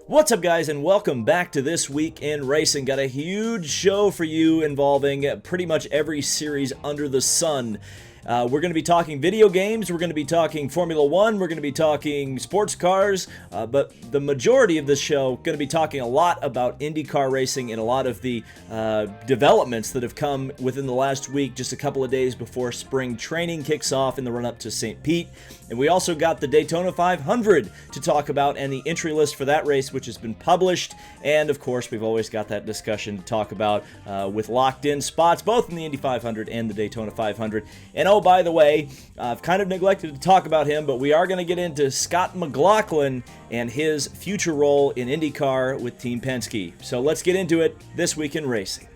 What's up, guys, and welcome back to This Week in Racing. Got a huge show for you involving pretty much every series under the sun. We're going to be talking video games, we're going to be talking Formula One, we're going to be talking sports cars, but the majority of this show going to be talking a lot about IndyCar racing and a lot of the developments that have come within the last week, just a couple of days before spring training kicks off in the run-up to St. Pete. And we also got the Daytona 500 to talk about and the entry list for that race, which has been published. And of course, we've always got that discussion to talk about with locked-in spots, both in the Indy 500 and the Daytona 500. And oh, by the way, I've kind of neglected to talk about him, but we are going to get into Scott McLaughlin and his future role in IndyCar with Team Penske. So let's get into it this week in racing.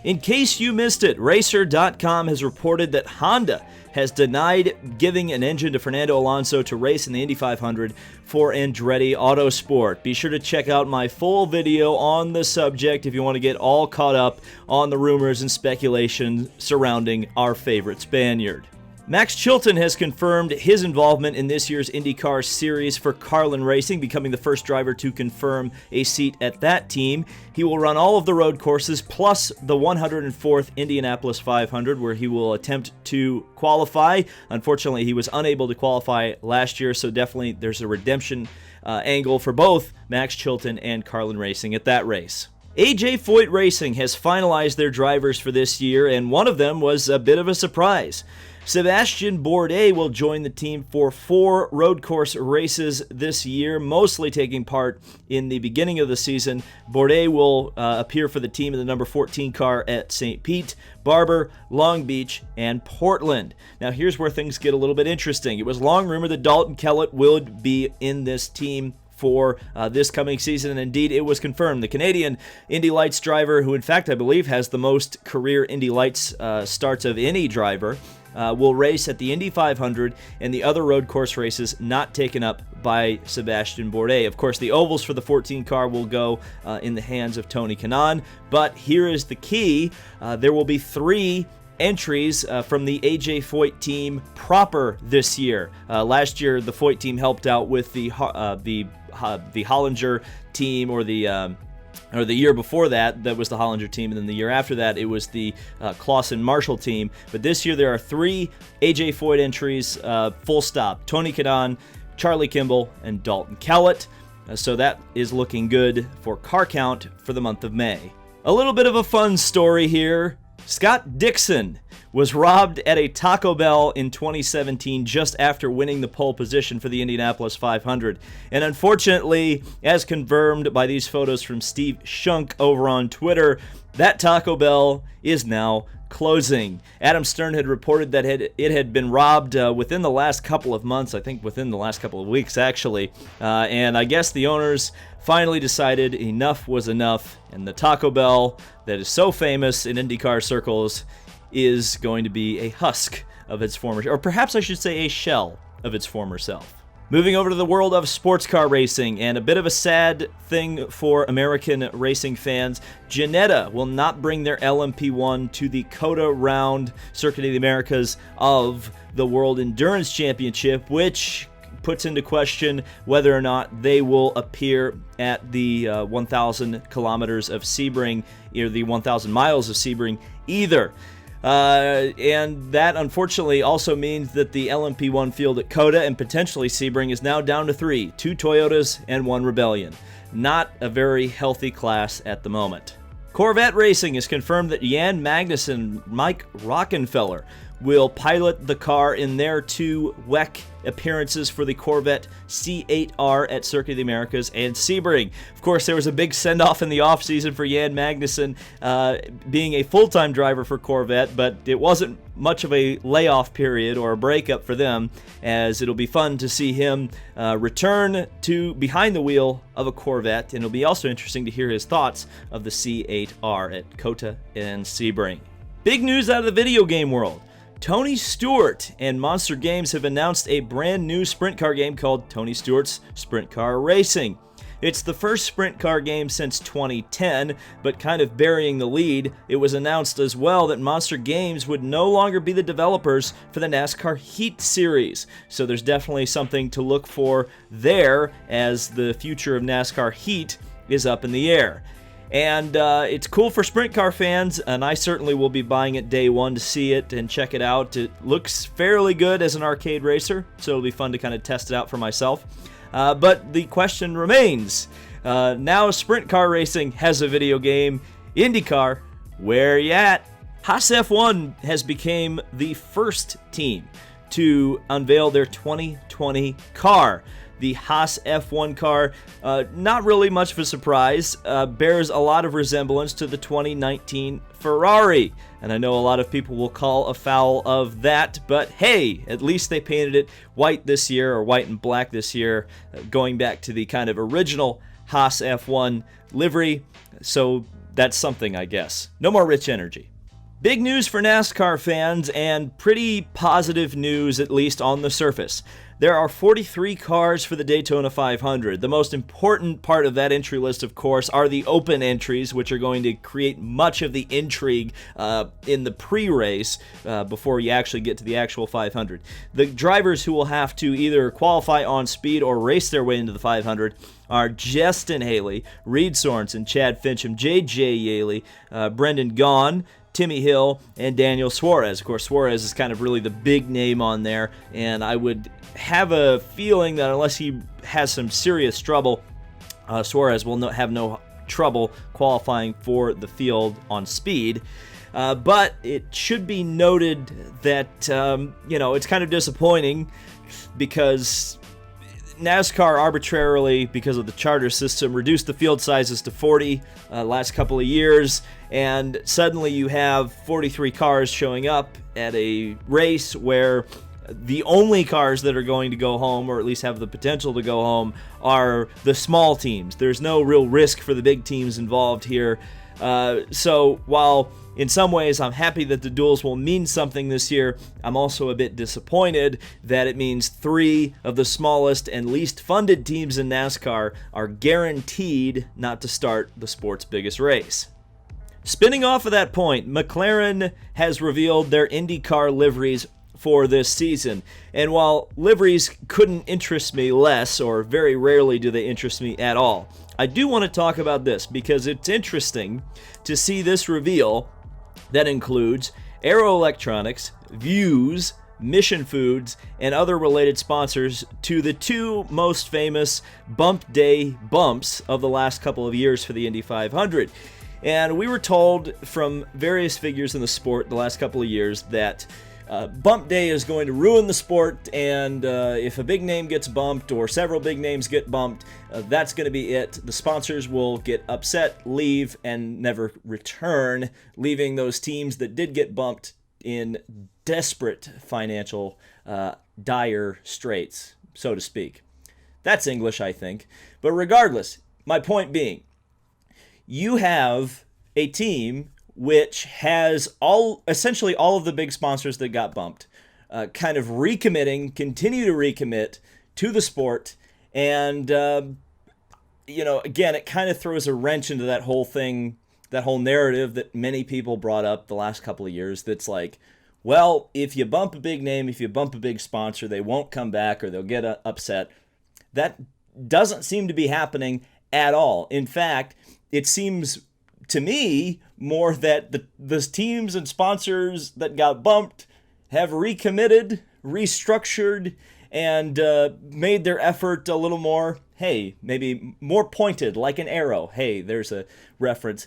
In case you missed it, Racer.com has reported that Honda has denied giving an engine to Fernando Alonso to race in the Indy 500 for Andretti Autosport. Be sure to check out my full video on the subject if you want to get all caught up on the rumors and speculation surrounding our favorite Spaniard. Max Chilton has confirmed his involvement in this year's IndyCar series for Carlin Racing, becoming the first driver to confirm a seat at that team. He will run all of the road courses, plus the 104th Indianapolis 500, where he will attempt to qualify. Unfortunately, he was unable to qualify last year, so definitely there's a redemption angle for both Max Chilton and Carlin Racing at that race. Foyt Racing has finalized their drivers for this year, and one of them was a bit of a surprise. Sébastien Bourdais will join the team for 4 road course races this year, mostly taking part in the beginning of the season. Bourdais will appear for the team in the number 14 car at St. Pete, Barber, Long Beach, and Portland. Now here's where things get a little bit interesting. It was long rumored that Dalton Kellett would be in this team for this coming season, and indeed it was confirmed. The Canadian Indy Lights driver, who in fact I believe has the most career Indy Lights starts of any driver, will race at the Indy 500 and the other road course races not taken up by Sébastien Bourdais. Of course, the ovals for the 14 car will go in the hands of Tony Kanaan, but here is the key. There will be 3 entries from the AJ Foyt team proper this year. Last year, the Foyt team helped out with the Hollinger team, or the year before that was the Hollinger team, and then the year after that, it was the Clausen-Marshall team. But this year, there are 3 AJ Foyt entries, full stop. Tony Kanaan, Charlie Kimball, and Dalton Kellett. So that is looking good for car count for the month of May. A little bit of a fun story here. Scott Dixon was robbed at a Taco Bell in 2017 just after winning the pole position for the Indianapolis 500. And unfortunately, as confirmed by these photos from Steve Shunk over on Twitter, that Taco Bell is now closing. Adam Stern had reported that it had been robbed within the last couple of months, I think within the last couple of weeks actually, and I guess the owners finally decided enough was enough, and the Taco Bell that is so famous in IndyCar circles is going to be a husk of its former, or perhaps I should say a shell of its former self. Moving over to the world of sports car racing, and a bit of a sad thing for American racing fans. Ginetta will not bring their LMP1 to the COTA round Circuit of the Americas of the World Endurance Championship, which puts into question whether or not they will appear at the 1,000 kilometers of Sebring, or the 1,000 miles of Sebring either. And that unfortunately also means that the LMP1 field at COTA and potentially Sebring is now down to 3, 2 Toyotas and 1 Rebellion. Not a very healthy class at the moment. Corvette Racing has confirmed that Jan Magnussen and Mike Rockenfeller will pilot the car in their 2 WEC appearances for the Corvette C8R at Circuit of the Americas and Sebring. Of course, there was a big send-off in the offseason for Jan Magnussen being a full-time driver for Corvette, but it wasn't much of a layoff period or a breakup for them, as it'll be fun to see him return to behind the wheel of a Corvette, and it'll be also interesting to hear his thoughts of the C8R at COTA and Sebring. Big news out of the video game world. Tony Stewart and Monster Games have announced a brand new sprint car game called Tony Stewart's Sprint Car Racing. It's the first sprint car game since 2010, but kind of burying the lead, it was announced as well that Monster Games would no longer be the developers for the NASCAR Heat Series. So there's definitely something to look for there, as the future of NASCAR Heat is up in the air. And it's cool for sprint car fans, and I certainly will be buying it day one to see it and check it out. It looks fairly good as an arcade racer, so it'll be fun to kind of test it out for myself. But the question remains, now sprint car racing has a video game, IndyCar, where you at? Haas F1 has become the first team to unveil their 2020 car. The Haas F1 car, not really much of a surprise, bears a lot of resemblance to the 2019 Ferrari. And I know a lot of people will call a foul of that, but hey, at least they painted it white this year, or white and black this year, going back to the kind of original Haas F1 livery. So that's something, I guess. No more rich energy. Big news for NASCAR fans, and pretty positive news, at least on the surface. There are 43 cars for the Daytona 500. The most important part of that entry list, of course, are the open entries, which are going to create much of the intrigue in the pre-race before you actually get to the actual 500. The drivers who will have to either qualify on speed or race their way into the 500 are Justin Haley, Reed Sorensen, Chad Fincham, J.J. Yaley, Brendan Gaughan, Timmy Hill, and Daniel Suarez. Of course, Suarez is kind of really the big name on there, and I would have a feeling that unless he has some serious trouble, Suarez will have no trouble qualifying for the field on speed. But it should be noted that, it's kind of disappointing because NASCAR arbitrarily, because of the charter system, reduced the field sizes to 40 last couple of years, and suddenly you have 43 cars showing up at a race where the only cars that are going to go home, or at least have the potential to go home, are the small teams. There's no real risk for the big teams involved here. So while in some ways I'm happy that the duels will mean something this year, I'm also a bit disappointed that it means 3 of the smallest and least funded teams in NASCAR are guaranteed not to start the sport's biggest race. Spinning off of that point, McLaren has revealed their IndyCar liveries for this season. And while liveries couldn't interest me less, or very rarely do they interest me at all, I do want to talk about this because it's interesting to see this reveal that includes Aero Electronics, Views, Mission Foods, and other related sponsors to the 2 most famous bump day bumps of the last couple of years for the Indy 500. And we were told from various figures in the sport the last couple of years that bump day is going to ruin the sport, and if a big name gets bumped or several big names get bumped, that's going to be it. The sponsors will get upset, leave, and never return, leaving those teams that did get bumped in desperate financial dire straits, so to speak. That's English, I think. But regardless, my point being, you have a team which has essentially all of the big sponsors that got bumped, kind of continue to recommit to the sport. And, again, it kind of throws a wrench into that whole thing, that whole narrative that many people brought up the last couple of years. That's like, well, if you bump a big name, if you bump a big sponsor, they won't come back or they'll get upset. That doesn't seem to be happening at all. In fact, it seems to me more that the teams and sponsors that got bumped have recommitted, restructured, and made their effort a little more, hey, maybe more pointed, like an arrow. Hey, there's a reference.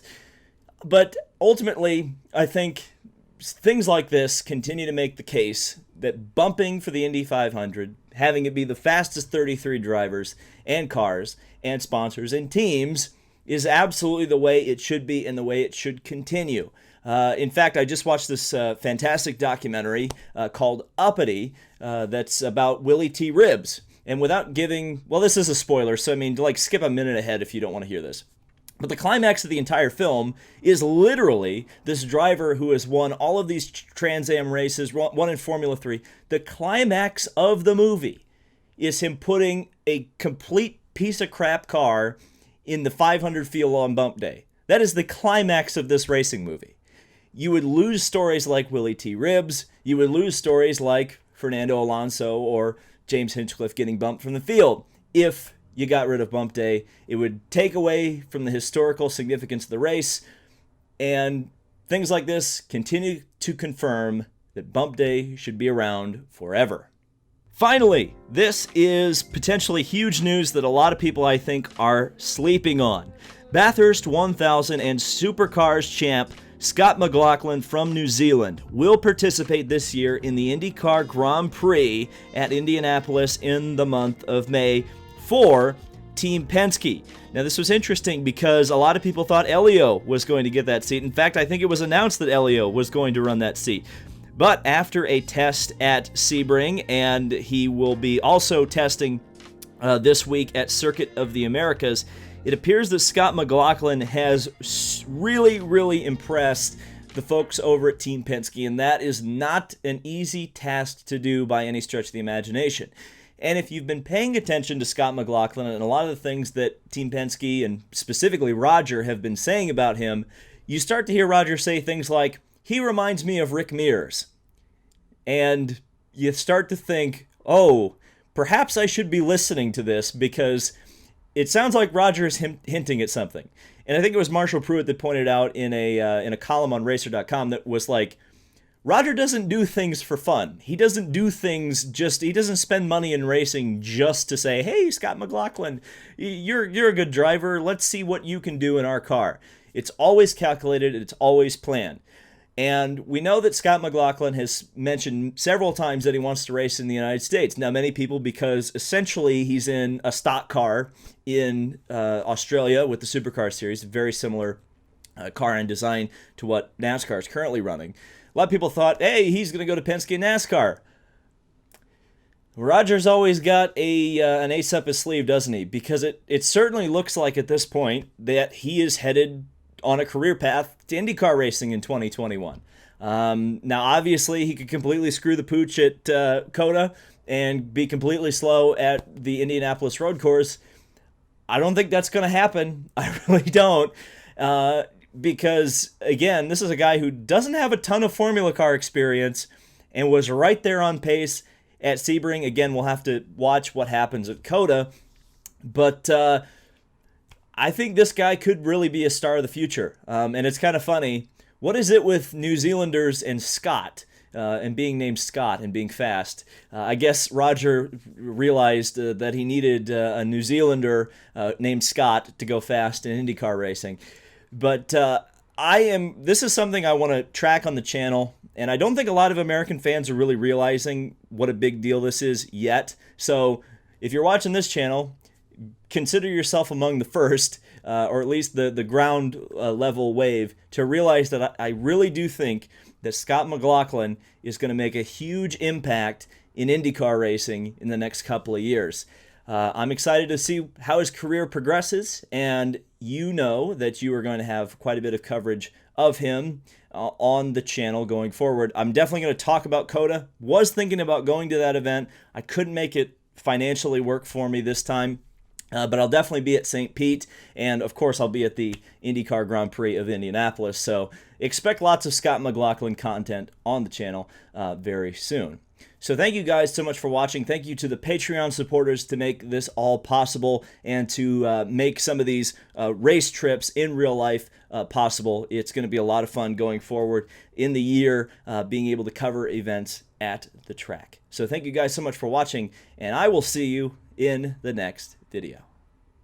But ultimately, I think things like this continue to make the case that bumping for the Indy 500, having it be the fastest 33 drivers and cars and sponsors and teams, is absolutely the way it should be and the way it should continue. In fact, I just watched this fantastic documentary called Uppity that's about Willie T. Ribbs. And without giving, well, this is a spoiler, so skip a minute ahead if you don't want to hear this. But the climax of the entire film is literally this driver who has won all of these Trans Am races, won in Formula 3. The climax of the movie is him putting a complete piece of crap car in the 500 field on bump day. That is the climax of this racing movie. You would lose stories like Willie T. Ribbs. You would lose stories like Fernando Alonso or James Hinchcliffe getting bumped from the field. If you got rid of bump day, it would take away from the historical significance of the race. And things like this continue to confirm that bump day should be around forever. Finally, this is potentially huge news that a lot of people, I think, are sleeping on. Bathurst 1000 and Supercars champ Scott McLaughlin from New Zealand will participate this year in the IndyCar Grand Prix at Indianapolis in the month of May for Team Penske. Now, this was interesting because a lot of people thought Elio was going to get that seat. In fact, I think it was announced that Elio was going to run that seat. But after a test at Sebring, and he will be also testing this week at Circuit of the Americas, it appears that Scott McLaughlin has really impressed the folks over at Team Penske, and that is not an easy task to do by any stretch of the imagination. And if you've been paying attention to Scott McLaughlin and a lot of the things that Team Penske and specifically Roger have been saying about him, you start to hear Roger say things like, "He reminds me of Rick Mears." And you start to think, oh, perhaps I should be listening to this because it sounds like Roger is hinting at something. And I think it was Marshall Pruitt that pointed out in a column on Racer.com that was like, Roger doesn't do things for fun. He doesn't do things he doesn't spend money in racing just to say, hey, Scott McLaughlin, you're a good driver. Let's see what you can do in our car. It's always calculated. It's always planned. And we know that Scott McLaughlin has mentioned several times that he wants to race in the United States. Now, many people, because essentially he's in a stock car in Australia with the Supercars series, a very similar car and design to what NASCAR is currently running. A lot of people thought, hey, he's going to go to Penske NASCAR. Roger's always got an ace up his sleeve, doesn't he? Because it certainly looks like at this point that he is headed on a career path to IndyCar racing in 2021. Now, obviously, he could completely screw the pooch at COTA and be completely slow at the Indianapolis road course. I don't think that's going to happen. I really don't. Because, again, this is a guy who doesn't have a ton of Formula Car experience and was right there on pace at Sebring. Again, we'll have to watch what happens at COTA. But I think this guy could really be a star of the future. And it's kind of funny. What is it with New Zealanders and Scott and being named Scott and being fast? I guess Roger realized that he needed a New Zealander named Scott to go fast in IndyCar racing. But this is something I want to track on the channel. And I don't think a lot of American fans are really realizing what a big deal this is yet. So if you're watching this channel, consider yourself among the first, or at least the ground level wave, to realize that I really do think that Scott McLaughlin is going to make a huge impact in IndyCar racing in the next couple of years. I'm excited to see how his career progresses, and you know that you are going to have quite a bit of coverage of him on the channel going forward. I'm definitely going to talk about COTA. Was thinking about going to that event. I couldn't make it financially work for me this time. But I'll definitely be at St. Pete, and of course I'll be at the IndyCar Grand Prix of Indianapolis, so expect lots of Scott McLaughlin content on the channel very soon. So thank you guys so much for watching. Thank you to the Patreon supporters to make this all possible and to make some of these race trips in real life possible. It's going to be a lot of fun going forward in the year, being able to cover events at the track. So thank you guys so much for watching, and I will see you in the next video.